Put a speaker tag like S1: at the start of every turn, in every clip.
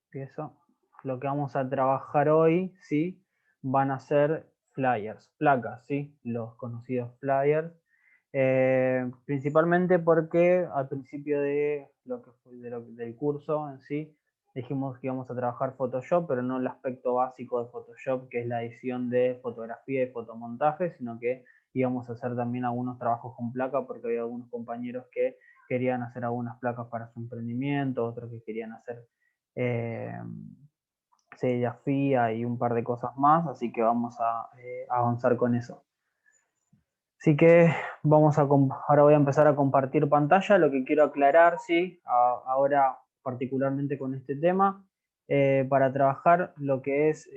S1: Empiezo. Lo que vamos a trabajar hoy, ¿sí? Van a ser flyers, placas, ¿sí? Los conocidos flyers. Principalmente porque al principio de lo que fue del curso en sí, dijimos que íbamos a trabajar Photoshop, pero no el aspecto básico de Photoshop, que es la edición de fotografía y fotomontaje, sino que íbamos a hacer también algunos trabajos con placa, porque había algunos compañeros que querían hacer algunas placas para su emprendimiento, otros que querían hacer serigrafía y un par de cosas más, así que vamos a avanzar con eso. Así que ahora voy a empezar a compartir pantalla. Lo que quiero aclarar, ¿sí? Ahora particularmente con este tema, para trabajar lo que es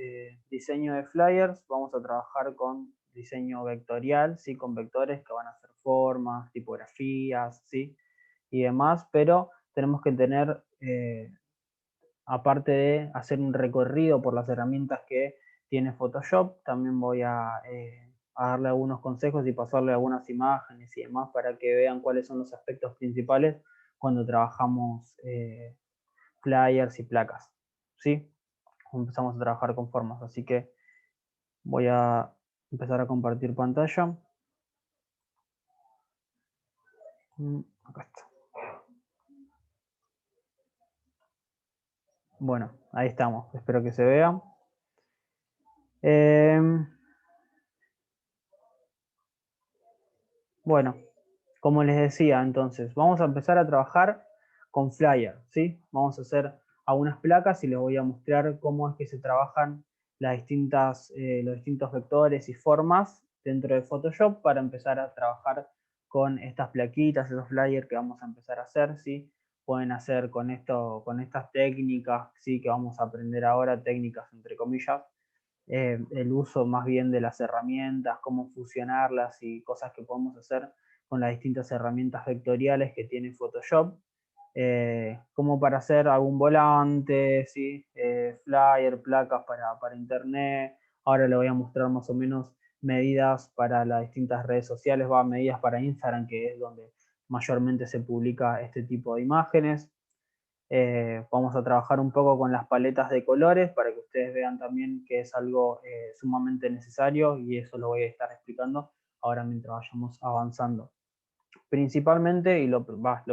S1: diseño de flyers, vamos a trabajar con diseño vectorial, ¿sí? Con vectores que van a ser formas, tipografías, ¿sí? Y demás, pero tenemos que tener, aparte de hacer un recorrido por las herramientas que tiene Photoshop, también voy a darle algunos consejos y pasarle algunas imágenes y demás para que vean cuáles son los aspectos principales cuando trabajamos flyers y placas, ¿sí? Empezamos a trabajar con formas, así que voy a empezar a compartir pantalla. Acá está. Bueno, ahí estamos, espero que se vea. Bueno, como les decía, entonces, vamos a empezar a trabajar con Flyer, ¿sí? Vamos a hacer algunas placas y les voy a mostrar cómo es que se trabajan los distintos vectores y formas dentro de Photoshop para empezar a trabajar con estas plaquitas, esos flyers que vamos a empezar a hacer, ¿sí? Pueden hacer con estas técnicas, ¿sí? Que vamos a aprender ahora, técnicas entre comillas, el uso más bien de las herramientas, cómo fusionarlas y cosas que podemos hacer con las distintas herramientas vectoriales que tiene Photoshop, como para hacer algún volante, ¿sí? Flyer, placas para internet. Ahora le voy a mostrar más o menos medidas para las distintas redes sociales, medidas para Instagram, que es donde mayormente se publica este tipo de imágenes. Vamos a trabajar un poco con las paletas de colores para que ustedes vean también que es algo sumamente necesario, y eso lo voy a estar explicando ahora mientras vayamos avanzando. Principalmente, y lo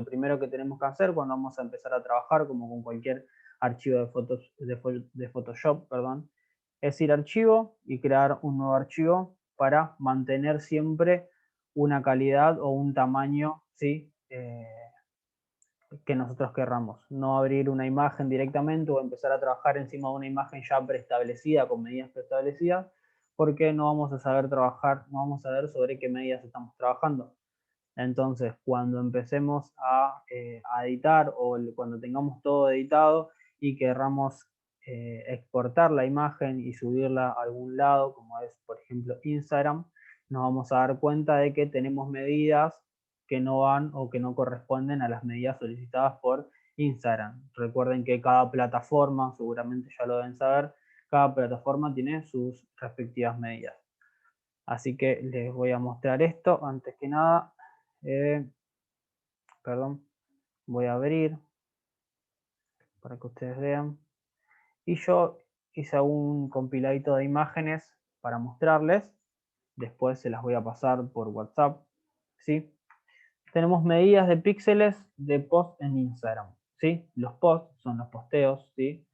S1: primero que tenemos que hacer cuando vamos a empezar a trabajar, como con cualquier archivo de Photoshop, perdón, es ir a archivo y crear un nuevo archivo para mantener siempre una calidad o un tamaño, ¿sí? Que nosotros querramos. No abrir una imagen directamente o empezar a trabajar encima de una imagen ya preestablecida, con medidas preestablecidas, porque no vamos a saber trabajar, no vamos a ver sobre qué medidas estamos trabajando. Entonces, cuando empecemos a editar, o cuando tengamos todo editado y querramos exportar la imagen y subirla a algún lado, como es por ejemplo Instagram, nos vamos a dar cuenta de que tenemos medidas que no van o que no corresponden a las medidas solicitadas por Instagram. Recuerden que cada plataforma, seguramente ya lo deben saber, cada plataforma tiene sus respectivas medidas. Así que les voy a mostrar esto. Antes que nada, perdón, voy a abrir para que ustedes vean. Y yo hice un compiladito de imágenes para mostrarles. Después se las voy a pasar por WhatsApp, ¿sí? Tenemos medidas de píxeles de post en Instagram, ¿sí? Los posts son los posteos, ¿sí?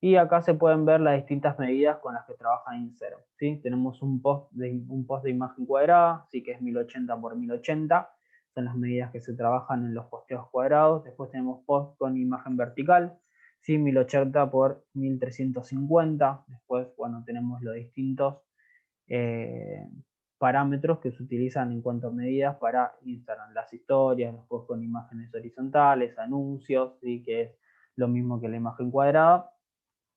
S1: Y acá se pueden ver las distintas medidas con las que trabaja Instagram, ¿sí? Tenemos un post de imagen cuadrada, ¿sí? Que es 1080 por 1080, son las medidas que se trabajan en los posteos cuadrados. Después tenemos post con imagen vertical, ¿sí? 1080 por 1350. Después, bueno, tenemos los distintos parámetros que se utilizan en cuanto a medidas para Instagram, las historias, los posts con imágenes horizontales, anuncios, ¿sí? Que es lo mismo que la imagen cuadrada,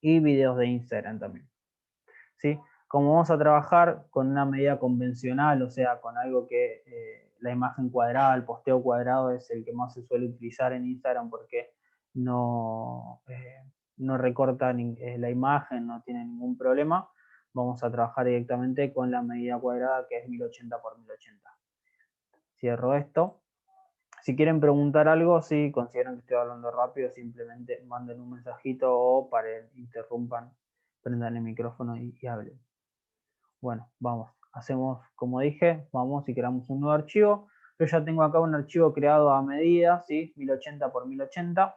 S1: y videos de Instagram también, ¿sí? Como vamos a trabajar con una medida convencional, o sea, con algo que la imagen cuadrada, el posteo cuadrado es el que más se suele utilizar en Instagram porque no recorta la imagen, no tiene ningún problema, vamos a trabajar directamente con la medida cuadrada, que es 1080 por 1080. Cierro esto. Si quieren preguntar algo, si consideran que estoy hablando rápido, simplemente manden un mensajito o interrumpan, prendan el micrófono y hablen. Bueno, vamos, hacemos como dije, vamos y creamos un nuevo archivo. Yo ya tengo acá un archivo creado a medida, ¿sí? 1080 por 1080.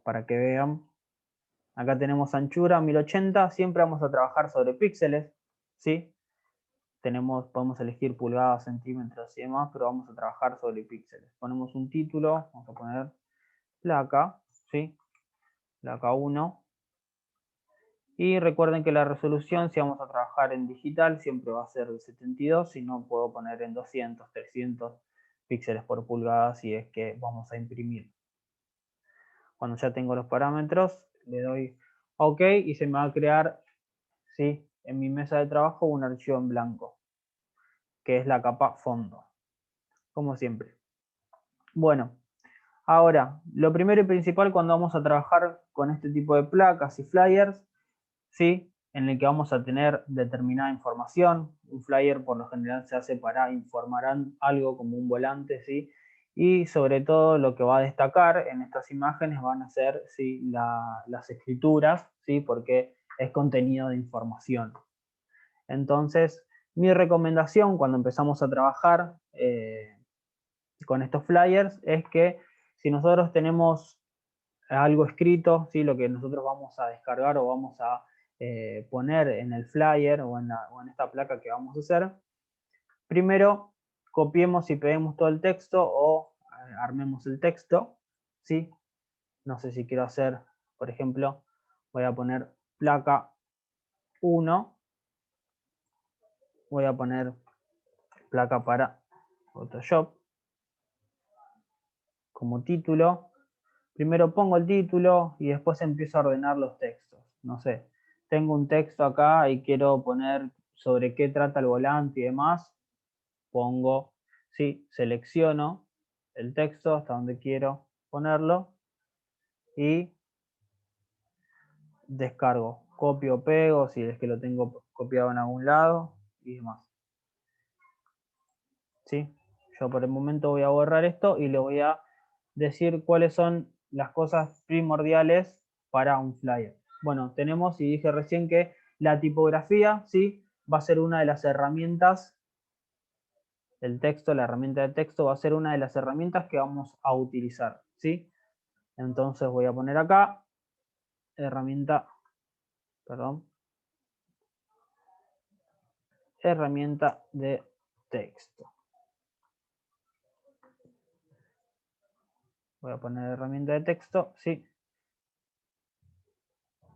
S1: Para que vean, acá tenemos anchura 1080, siempre vamos a trabajar sobre píxeles, ¿sí? Podemos elegir pulgadas, centímetros y demás, pero vamos a trabajar sobre píxeles. Ponemos un título, vamos a poner placa, ¿sí? Placa 1. Y recuerden que la resolución, si vamos a trabajar en digital, siempre va a ser de 72, si no puedo poner en 200, 300 píxeles por pulgada si es que vamos a imprimir. Cuando ya tengo los parámetros, le doy OK y se me va a crear, ¿sí?, en mi mesa de trabajo un archivo en blanco, que es la capa fondo, como siempre. Bueno, ahora, lo primero y principal cuando vamos a trabajar con este tipo de placas y flyers, ¿sí?, en el que vamos a tener determinada información. Un flyer por lo general se hace para informar algo como un volante, ¿sí? Y sobre todo lo que va a destacar en estas imágenes van a ser, ¿sí?, las escrituras, ¿sí?, porque es contenido de información. Entonces, mi recomendación cuando empezamos a trabajar con estos flyers es que si nosotros tenemos algo escrito, ¿sí?, lo que nosotros vamos a descargar o vamos a poner en el flyer o en esta placa que vamos a hacer, primero copiemos y peguemos todo el texto o armemos el texto, ¿sí? No sé si quiero hacer, por ejemplo, voy a poner placa 1, voy a poner placa para Photoshop como título. Primero pongo el título y después empiezo a ordenar los textos. No sé, tengo un texto acá y quiero poner sobre qué trata el volante y demás. Pongo, sí, selecciono el texto hasta donde quiero ponerlo y descargo. Copio, pego, si es que lo tengo copiado en algún lado y demás. ¿Sí? Yo por el momento voy a borrar esto y le voy a decir cuáles son las cosas primordiales para un flyer. Bueno, tenemos, y dije recién que la tipografía, ¿sí?, va a ser una de las herramientas, el texto, la herramienta de texto va a ser una de las herramientas que vamos a utilizar, ¿sí? Entonces voy a poner acá, herramienta de texto. Voy a poner herramienta de texto, ¿sí?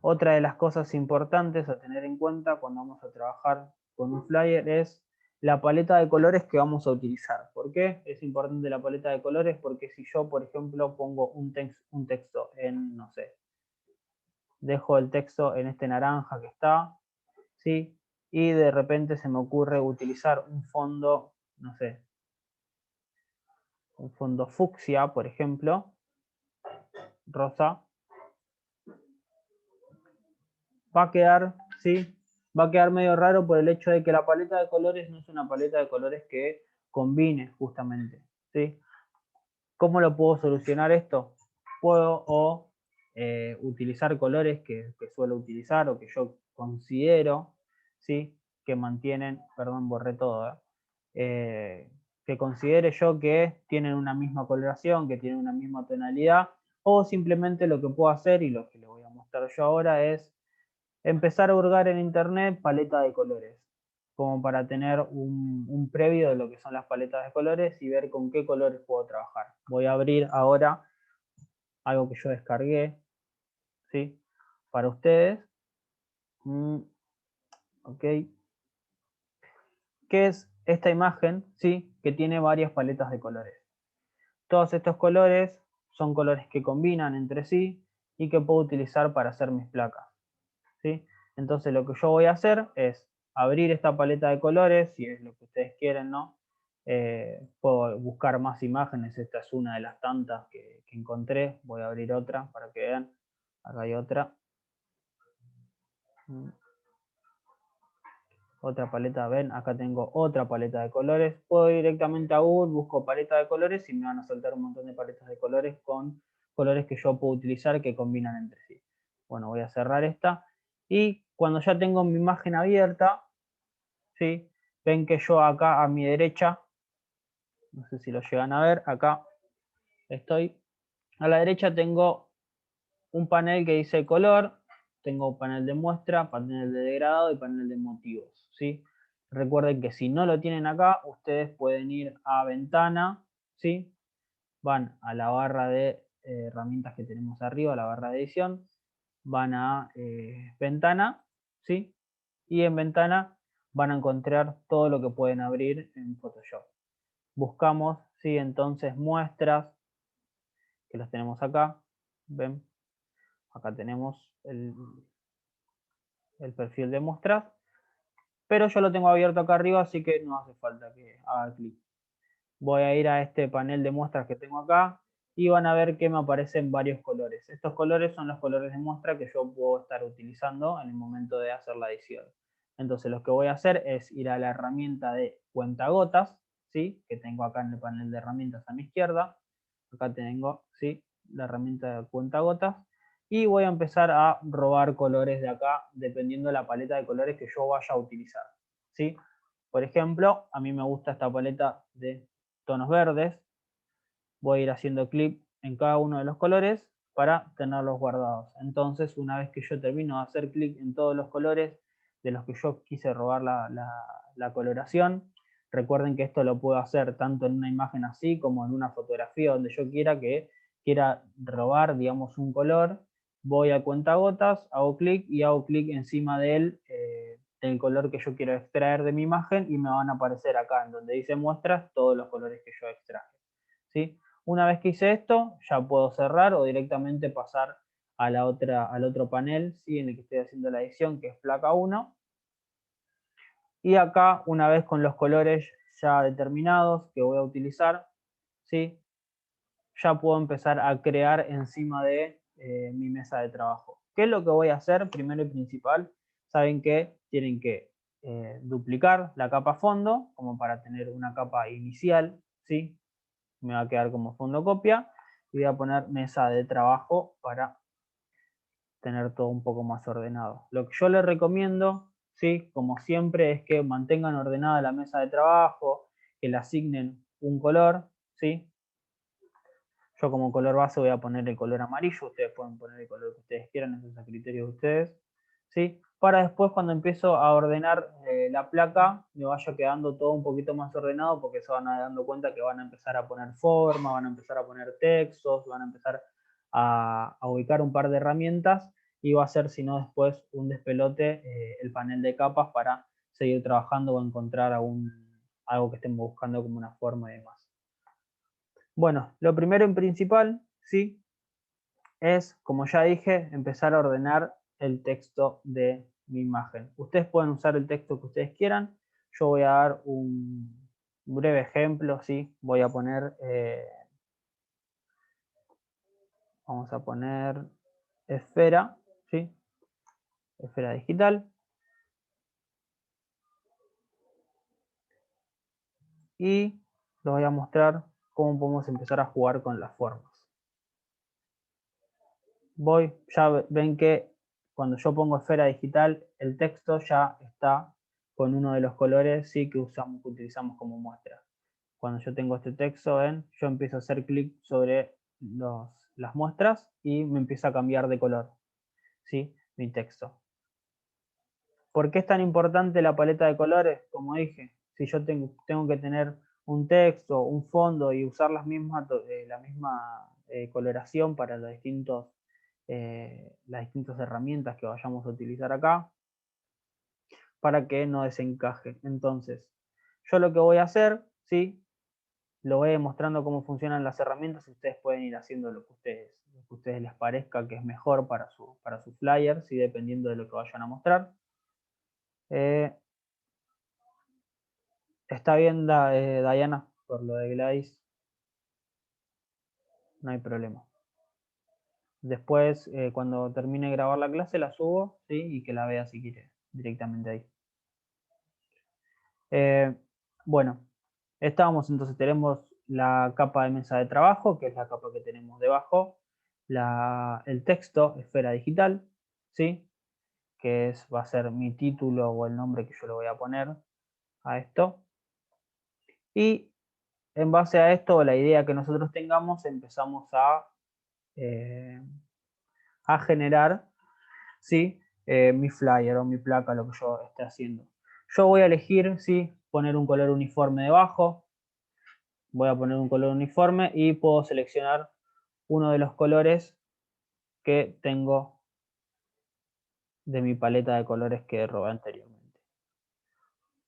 S1: Otra de las cosas importantes a tener en cuenta cuando vamos a trabajar con un flyer es la paleta de colores que vamos a utilizar. ¿Por qué es importante la paleta de colores? Porque si yo, por ejemplo, pongo un texto en, no sé, dejo el texto en este naranja que está, ¿sí?, y de repente se me ocurre utilizar un fondo, no sé, un fondo fucsia, por ejemplo, rosa, va a quedar, ¿sí?, va a quedar medio raro por el hecho de que la paleta de colores no es una paleta de colores que combine justamente, ¿sí? ¿Cómo lo puedo solucionar esto? Puedo utilizar colores que suelo utilizar o que yo considero, ¿sí?, que mantienen, perdón, borré todo, que considere yo que tienen una misma coloración, que tienen una misma tonalidad, o simplemente lo que puedo hacer y lo que les voy a mostrar yo ahora es empezar a hurgar en internet paleta de colores, como para tener un previo de lo que son las paletas de colores y ver con qué colores puedo trabajar. Voy a abrir ahora algo que yo descargué, ¿sí?, para ustedes. Ok. ¿Qué es esta imagen? ¿Sí? Que tiene varias paletas de colores. Todos estos colores son colores que combinan entre sí y que puedo utilizar para hacer mis placas, ¿sí? Entonces lo que yo voy a hacer es abrir esta paleta de colores, si es lo que ustedes quieren, ¿no? Puedo buscar más imágenes, esta es una de las tantas que encontré. Voy a abrir otra para que vean. Acá hay otra. Otra paleta, ven, acá tengo otra paleta de colores. Puedo ir directamente a Google, busco paleta de colores y me van a saltar un montón de paletas de colores con colores que yo puedo utilizar que combinan entre sí. Bueno, voy a cerrar esta. Y cuando ya tengo mi imagen abierta, ¿sí? Ven que yo acá a mi derecha, no sé si lo llegan a ver, acá estoy. A la derecha tengo un panel que dice color, tengo panel de muestra, panel de degradado y panel de motivos, ¿sí? Recuerden que si no lo tienen acá, ustedes pueden ir a ventana, ¿sí? Van a la barra de herramientas que tenemos arriba, la barra de edición, van a ventana, ¿sí? Y en ventana van a encontrar todo lo que pueden abrir en Photoshop. Buscamos, ¿sí? Entonces muestras, que las tenemos acá, ven, acá tenemos el perfil de muestras, pero yo lo tengo abierto acá arriba, así que no hace falta que haga clic. Voy a ir a este panel de muestras que tengo acá y van a ver que me aparecen varios colores. Estos colores son los colores de muestra que yo puedo estar utilizando en el momento de hacer la edición. Entonces lo que voy a hacer es ir a la herramienta de cuentagotas, ¿sí? Que tengo acá en el panel de herramientas a mi izquierda. Acá tengo, ¿sí? La herramienta de cuentagotas. Y voy a empezar a robar colores de acá dependiendo de la paleta de colores que yo vaya a utilizar, ¿sí? Por ejemplo, a mí me gusta esta paleta de tonos verdes. Voy a ir haciendo clic en cada uno de los colores para tenerlos guardados. Entonces, una vez que yo termino de hacer clic en todos los colores de los que yo quise robar la coloración, recuerden que esto lo puedo hacer tanto en una imagen así como en una fotografía donde yo quiera robar, digamos, un color. Voy a cuentagotas, hago clic y hago clic encima de él, del color que yo quiero extraer de mi imagen y me van a aparecer acá en donde dice muestras todos los colores que yo extraje, ¿sí? Una vez que hice esto, ya puedo cerrar o directamente pasar a al otro panel, ¿sí? En el que estoy haciendo la edición, que es placa 1. Y acá, una vez con los colores ya determinados que voy a utilizar, ¿sí? Ya puedo empezar a crear encima de mi mesa de trabajo. ¿Qué es lo que voy a hacer? Primero y principal, saben que tienen que duplicar la capa fondo, como para tener una capa inicial, ¿sí? Me va a quedar como fondo copia y voy a poner mesa de trabajo para tener todo un poco más ordenado. Lo que yo les recomiendo, ¿sí? Como siempre, es que mantengan ordenada la mesa de trabajo, que le asignen un color, ¿sí? Yo como color base voy a poner el color amarillo, ustedes pueden poner el color que ustedes quieran, eso es a criterio de ustedes, ¿sí? Para después cuando empiezo a ordenar la placa, me vaya quedando todo un poquito más ordenado porque se van a dando cuenta que van a empezar a poner forma, van a empezar a poner textos, van a empezar a ubicar un par de herramientas y va a ser, si no después, un despelote el panel de capas para seguir trabajando o encontrar algo que estén buscando como una forma y demás. Bueno, lo primero en principal, ¿sí? Es, como ya dije, empezar a ordenar el texto de mi imagen. Ustedes pueden usar el texto que ustedes quieran. Yo voy a dar un breve ejemplo, ¿sí? Voy a poner, vamos a poner esfera, ¿sí? Esfera digital. Y les voy a mostrar cómo podemos empezar a jugar con las formas. Ya ven que cuando yo pongo esfera digital, el texto ya está con uno de los colores, ¿sí? Que utilizamos como muestra. Cuando yo tengo este texto, ven, yo empiezo a hacer clic sobre las muestras y me empieza a cambiar de color, ¿sí? Mi texto. ¿Por qué es tan importante la paleta de colores? Como dije, si yo tengo que tener un texto, un fondo y usar la misma coloración para las distintas herramientas que vayamos a utilizar acá, para que no desencaje. Entonces, yo lo que voy a hacer, ¿sí? Lo voy demostrando cómo funcionan las herramientas y ustedes pueden ir haciendo lo que ustedes les parezca que es mejor para su flyer, ¿sí? Dependiendo de lo que vayan a mostrar. Está bien, Diana, por lo de Gladys. No hay problema. Después, cuando termine de grabar la clase, la subo, ¿sí? Y que la vea si quiere directamente ahí. Eh, bueno, entonces tenemos la capa de mesa de trabajo, que es la capa que tenemos debajo, el texto, esfera digital, ¿sí? Que va a ser mi título o el nombre que yo le voy a poner a esto. Y en base a esto, la idea que nosotros tengamos, empezamos a generar, ¿sí? Mi flyer o mi placa, lo que yo esté haciendo. Yo voy a elegir, ¿sí? Poner un color uniforme debajo. Voy a poner un color uniforme y puedo seleccionar uno de los colores que tengo de mi paleta de colores que robé anteriormente.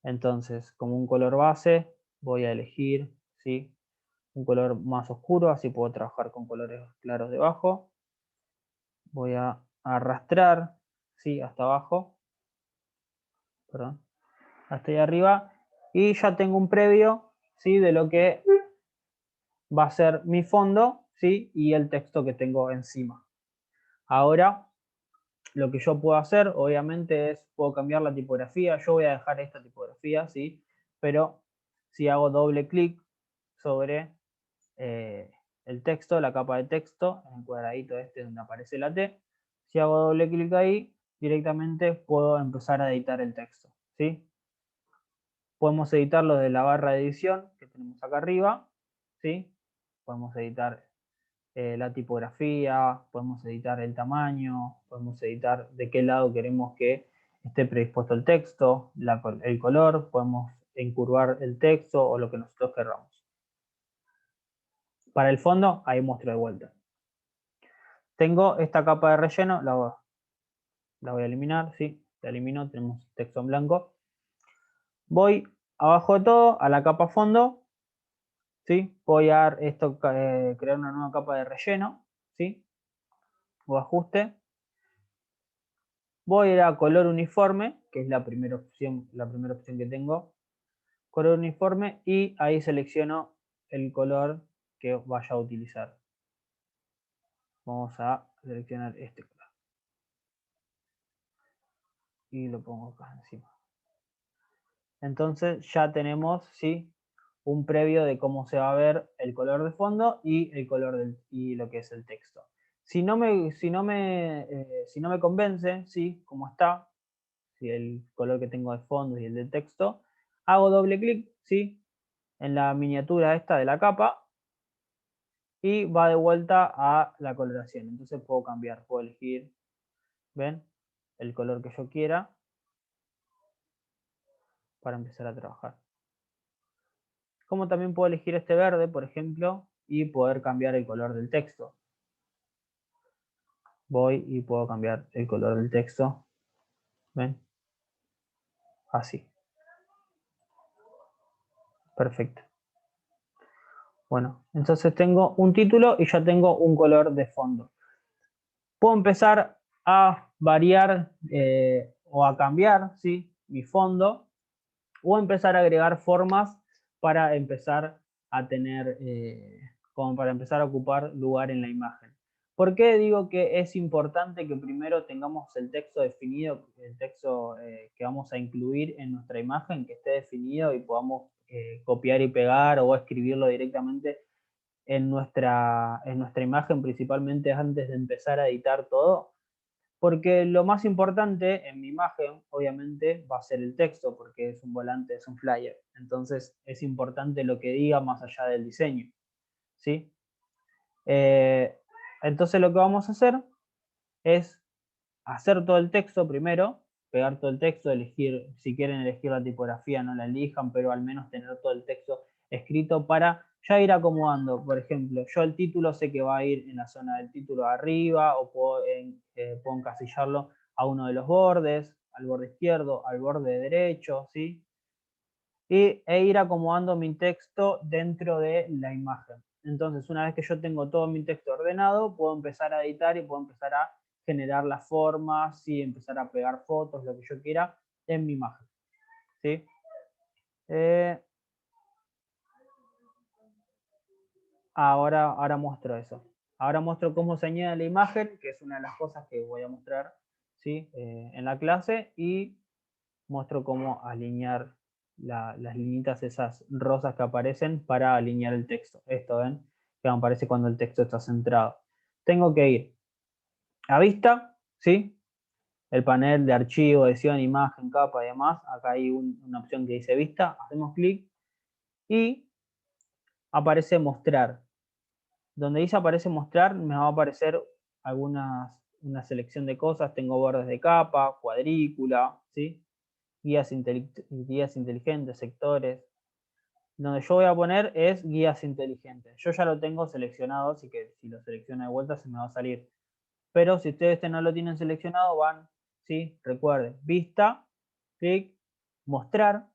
S1: Entonces, como un color base, voy a elegir, ¿sí? Un color más oscuro, así puedo trabajar con colores claros debajo. Voy a arrastrar, ¿sí? Hasta abajo, perdón, hasta ahí arriba, y ya tengo un previo, ¿sí? De lo que va a ser mi fondo, ¿sí? Y el texto que tengo encima. Ahora, lo que yo puedo hacer, obviamente, puedo cambiar la tipografía. Yo voy a dejar esta tipografía, ¿sí? Pero si hago doble clic sobre el texto, la capa de texto, en el cuadradito este donde aparece la T, si hago doble clic ahí, directamente puedo empezar a editar el texto, ¿sí? Podemos editarlo de la barra de edición que tenemos acá arriba, ¿sí? Podemos editar la tipografía, podemos editar el tamaño, podemos editar de qué lado queremos que esté predispuesto el texto, el color, podemos encurvar el texto o lo que nosotros queramos. Para el fondo, ahí muestro de vuelta. Tengo esta capa de relleno, la voy a eliminar, ¿sí? La elimino, tenemos texto en blanco. Voy abajo de todo a la capa fondo, ¿sí? Voy a crear una nueva capa de relleno, ¿sí? O ajuste. Voy a ir a color uniforme, que es la primera opción que tengo. Color uniforme y ahí selecciono el color que vaya a utilizar. Vamos a seleccionar este color. Y lo pongo acá encima. Entonces ya tenemos, ¿sí? Un previo de cómo se va a ver el color de fondo y el color y lo que es el texto. Si no me convence, ¿sí? Como está, ¿sí? El color que tengo de fondo y el de texto, hago doble clic, ¿sí? En la miniatura esta de la capa y va de vuelta a la coloración. Entonces puedo cambiar, puedo elegir, ¿ven? El color que yo quiera para empezar a trabajar. Como también puedo elegir este verde, por ejemplo, y poder cambiar el color del texto. Voy y puedo cambiar el color del texto. ¿Ven? Así. Perfecto. Bueno, entonces tengo un título y ya tengo un color de fondo. Puedo empezar a variar o a cambiar, ¿sí? Mi fondo o empezar a agregar formas para empezar a tener, como para empezar a ocupar lugar en la imagen. ¿Por qué digo que es importante que primero tengamos el texto definido, el texto que vamos a incluir en nuestra imagen, que esté definido y podamos copiar y pegar o escribirlo directamente en nuestra imagen, principalmente antes de empezar a editar todo? Porque lo más importante en mi imagen, obviamente, va a ser el texto, porque es un volante, es un flyer. Entonces, es importante lo que diga más allá del diseño, ¿sí? Entonces, lo que vamos a hacer es hacer todo el texto primero, pegar todo el texto, elegir, si quieren elegir la tipografía, no la elijan, pero al menos tener todo el texto escrito para ya ir acomodando. Por ejemplo, yo el título sé que va a ir en la zona del título de arriba, o puedo encasillarlo a uno de los bordes, al borde izquierdo, al borde derecho, ¿sí? E ir acomodando mi texto dentro de la imagen. Entonces, una vez que yo tengo todo mi texto ordenado, puedo empezar a editar y puedo empezar a generar las formas, ¿sí? Empezar a pegar fotos, lo que yo quiera, en mi imagen, ¿sí? Ahora muestro eso. Ahora muestro cómo se añade la imagen, que es una de las cosas que voy a mostrar, ¿sí? En la clase, y muestro cómo alinear las linitas esas rosas que aparecen para alinear el texto. Esto, ¿ven? Que me aparece cuando el texto está centrado. Tengo que ir a vista, ¿sí? El panel de archivo, edición, imagen, capa y demás. Acá hay una opción que dice vista. Hacemos clic y aparece mostrar. Donde dice aparece mostrar, me va a aparecer una selección de cosas. Tengo bordes de capa, cuadrícula, ¿sí? Guías inteligentes, sectores. Donde yo voy a poner es guías inteligentes. Yo ya lo tengo seleccionado, así que si lo selecciono de vuelta se me va a salir. Pero si ustedes no lo tienen seleccionado, van, ¿sí? Recuerden, vista, clic, mostrar,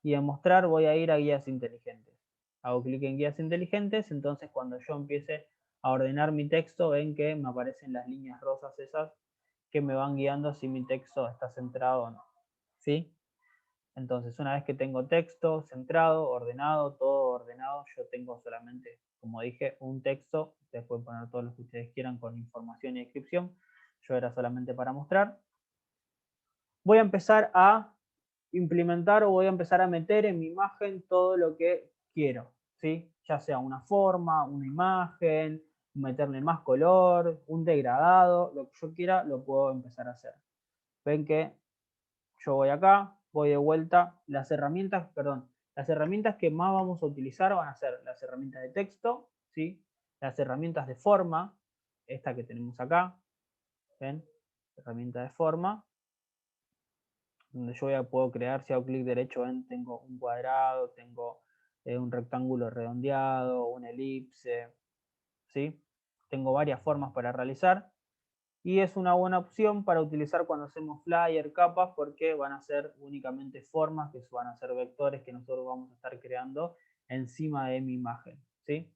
S1: y en mostrar voy a ir a guías inteligentes. Hago clic en guías inteligentes, entonces cuando yo empiece a ordenar mi texto, ven que me aparecen las líneas rosas esas que me van guiando si mi texto está centrado o no. ¿Sí? Entonces, una vez que tengo texto centrado, ordenado, todo ordenado, yo tengo solamente, como dije, un texto. Ustedes pueden poner todo lo que ustedes quieran con información y descripción. Yo era solamente para mostrar. Voy a empezar a implementar o voy a empezar a meter en mi imagen todo lo que quiero, ¿sí? Ya sea una forma, una imagen, meterle más color, un degradado, lo que yo quiera, lo puedo empezar a hacer. Ven que yo voy acá, voy de vuelta, las herramientas que más vamos a utilizar van a ser las herramientas de texto, ¿sí? Las herramientas de forma, esta que tenemos acá, ¿ven? Herramienta de forma, donde yo puedo crear, si hago clic derecho, ven, tengo un cuadrado, tengo un rectángulo redondeado, una elipse, ¿sí? Tengo varias formas para realizar. Y es una buena opción para utilizar cuando hacemos flyer, capas, porque van a ser únicamente formas, que van a ser vectores que nosotros vamos a estar creando encima de mi imagen, ¿sí?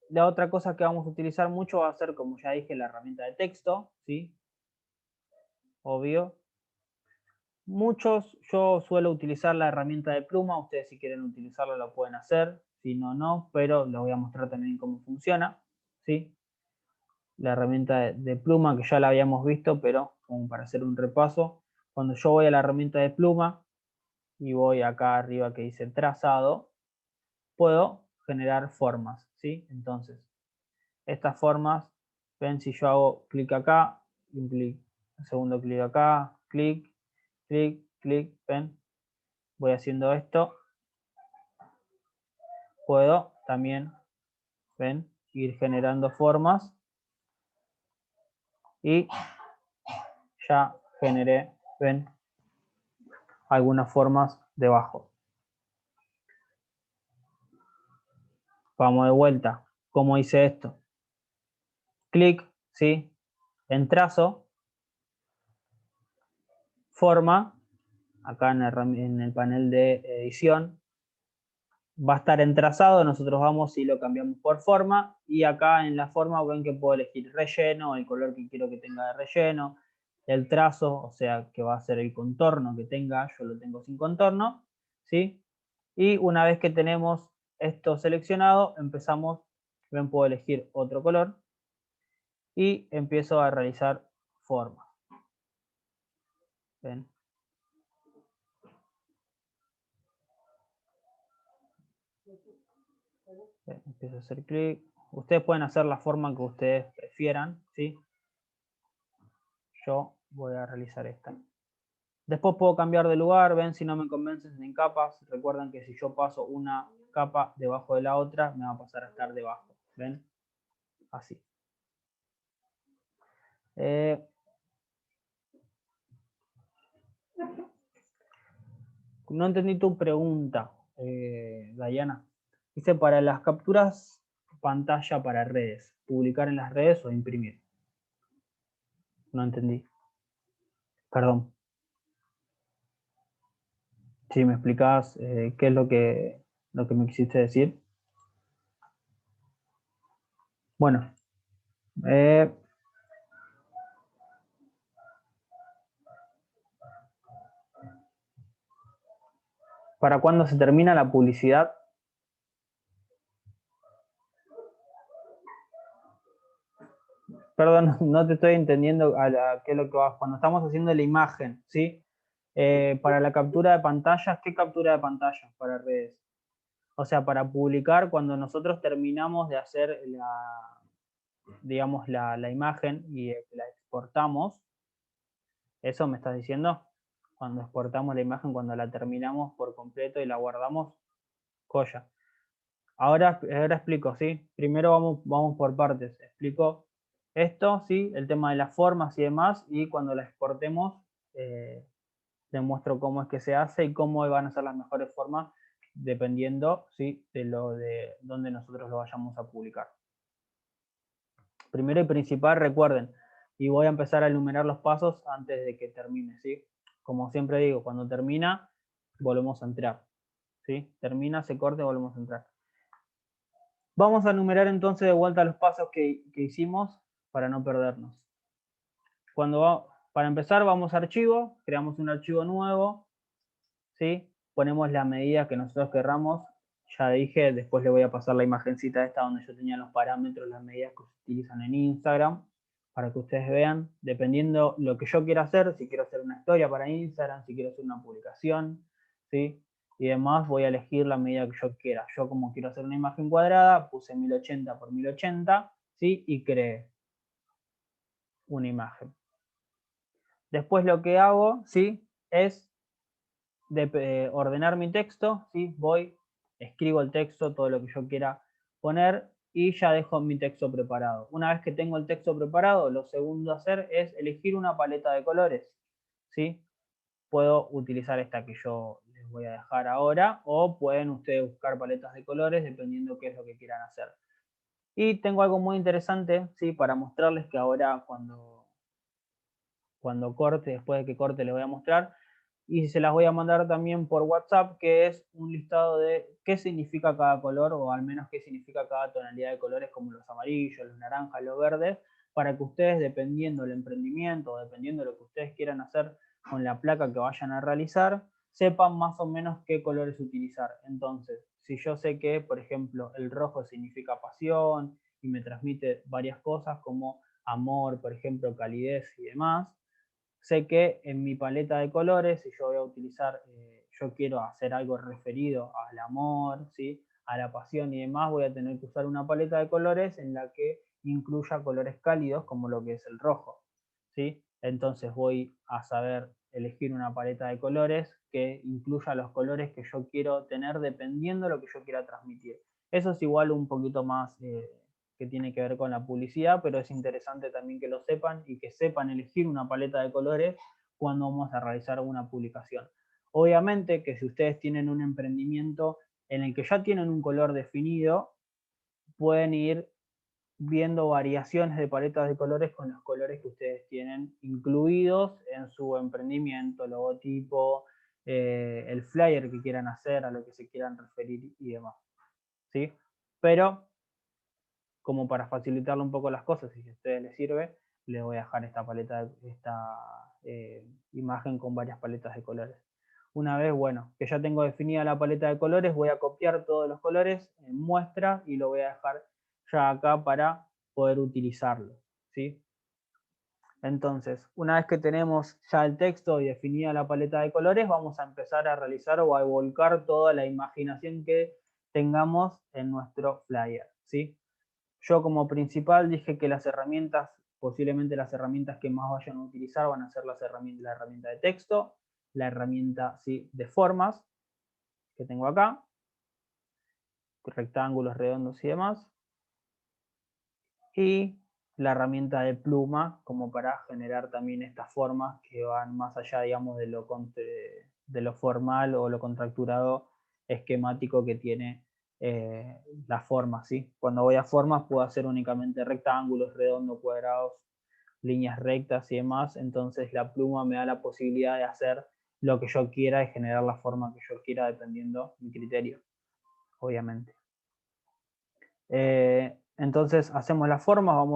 S1: La otra cosa que vamos a utilizar mucho va a ser, como ya dije, la herramienta de texto, ¿sí? Obvio. Yo suelo utilizar la herramienta de pluma, ustedes si quieren utilizarla lo pueden hacer, si no, no, pero les voy a mostrar también cómo funciona, ¿sí? La herramienta de pluma que ya la habíamos visto, pero como para hacer un repaso, cuando yo voy a la herramienta de pluma y voy acá arriba que dice trazado, puedo generar formas, ¿sí? Entonces, estas formas, ven, si yo hago clic acá, un clic, segundo clic acá, clic, clic, clic, ven, voy haciendo esto, puedo también, ven, ir generando formas y ya generé, ven, algunas formas debajo. Vamos de vuelta. ¿Cómo hice esto? Clic, ¿sí? En trazo, forma, acá en el panel de edición, va a estar en trazado, nosotros vamos y lo cambiamos por forma, y acá en la forma ven que puedo elegir relleno, el color que quiero que tenga de relleno, el trazo, o sea, que va a ser el contorno que tenga, yo lo tengo sin contorno, ¿sí? Y una vez que tenemos esto seleccionado, empezamos, ven, puedo elegir otro color, y empiezo a realizar formas. ¿Ven? Ven, empiezo a hacer clic. Ustedes pueden hacer la forma que ustedes prefieran, ¿sí? Yo voy a realizar esta. Después puedo cambiar de lugar, ven, si no me convencen en capas. Recuerden que si yo paso una capa debajo de la otra, me va a pasar a estar debajo. ¿Ven? Así. No entendí tu pregunta, Dayana. Dice, para las capturas pantalla para redes, ¿publicar en las redes o imprimir? No entendí. Perdón. Si me explicás qué es lo que me quisiste decir. Bueno, eh, ¿para cuándo se termina la publicidad? Perdón, no te estoy entendiendo qué es lo que vas. Cuando estamos haciendo la imagen, ¿sí? Para la captura de pantallas, ¿qué captura de pantallas para redes? O sea, para publicar cuando nosotros terminamos de hacer digamos, la imagen y la exportamos. ¿Eso me estás diciendo? Cuando exportamos la imagen, cuando la terminamos por completo y la guardamos, joya. Ahora explico, ¿sí? Primero vamos por partes. Explico esto, ¿sí? El tema de las formas y demás, y cuando la exportemos, les muestro cómo es que se hace y cómo van a ser las mejores formas dependiendo, ¿sí? de dónde nosotros lo vayamos a publicar. Primero y principal, recuerden, y voy a empezar a enumerar los pasos antes de que termine, ¿sí? Como siempre digo, cuando termina, volvemos a entrar, ¿sí? Termina, se corta y volvemos a entrar. Vamos a enumerar entonces de vuelta los pasos que hicimos para no perdernos. Para empezar, vamos a archivo, creamos un archivo nuevo, ¿sí? Ponemos la medida que nosotros querramos. Ya dije, después le voy a pasar la imagencita esta donde yo tenía los parámetros, las medidas que se utilizan en Instagram, para que ustedes vean, dependiendo lo que yo quiera hacer, si quiero hacer una historia para Instagram, si quiero hacer una publicación, ¿sí? Y demás, voy a elegir la medida que yo quiera. Yo, como quiero hacer una imagen cuadrada, puse 1080 por 1080, ¿sí? Y creé una imagen. Después lo que hago, ¿sí? Es ordenar mi texto, ¿sí? Escribo el texto, todo lo que yo quiera poner y ya dejo mi texto preparado. Una vez que tengo el texto preparado, lo segundo a hacer es elegir una paleta de colores, ¿sí? Puedo utilizar esta que yo les voy a dejar ahora o pueden ustedes buscar paletas de colores dependiendo qué es lo que quieran hacer. Y tengo algo muy interesante, ¿sí? Para mostrarles que ahora cuando corte, después de que corte les voy a mostrar. Y se las voy a mandar también por WhatsApp, que es un listado de qué significa cada color, o al menos qué significa cada tonalidad de colores, como los amarillos, los naranjas, los verdes, para que ustedes, dependiendo del emprendimiento, dependiendo de lo que ustedes quieran hacer con la placa que vayan a realizar, sepan más o menos qué colores utilizar. Entonces, si yo sé que, por ejemplo, el rojo significa pasión y me transmite varias cosas como amor, por ejemplo, calidez y demás, sé que en mi paleta de colores, si yo voy a utilizar, yo quiero hacer algo referido al amor, ¿sí? A la pasión y demás, voy a tener que usar una paleta de colores en la que incluya colores cálidos como lo que es el rojo, ¿sí? Entonces voy a saber elegir una paleta de colores que incluya los colores que yo quiero tener dependiendo de lo que yo quiera transmitir. Eso es igual un poquito más que tiene que ver con la publicidad, pero es interesante también que lo sepan y que sepan elegir una paleta de colores cuando vamos a realizar una publicación. Obviamente que si ustedes tienen un emprendimiento en el que ya tienen un color definido, pueden ir viendo variaciones de paletas de colores con los colores que ustedes tienen incluidos en su emprendimiento, logotipo, el flyer que quieran hacer, a lo que se quieran referir y demás, ¿sí? Pero como para facilitarle un poco las cosas, y si a ustedes les sirve, les voy a dejar esta paleta, imagen con varias paletas de colores. Una vez, bueno, que ya tengo definida la paleta de colores, voy a copiar todos los colores en muestra y lo voy a dejar ya acá para poder utilizarlo, ¿sí? Entonces, una vez que tenemos ya el texto y definida la paleta de colores, vamos a empezar a realizar o a volcar toda la imaginación que tengamos en nuestro flyer, ¿sí? Yo como principal dije que las herramientas, posiblemente las herramientas que más vayan a utilizar van a ser la herramienta de texto, la herramienta, ¿sí?, de formas que tengo acá, rectángulos, redondos y demás, y la herramienta de pluma como para generar también estas formas que van más allá, digamos, de lo formal o lo contracturado esquemático que tiene la forma, ¿sí? Cuando voy a formas puedo hacer únicamente rectángulos, redondos, cuadrados, líneas rectas y demás, entonces la pluma me da la posibilidad de hacer lo que yo quiera y generar la forma que yo quiera dependiendo mi criterio, obviamente. Entonces hacemos las formas, vamos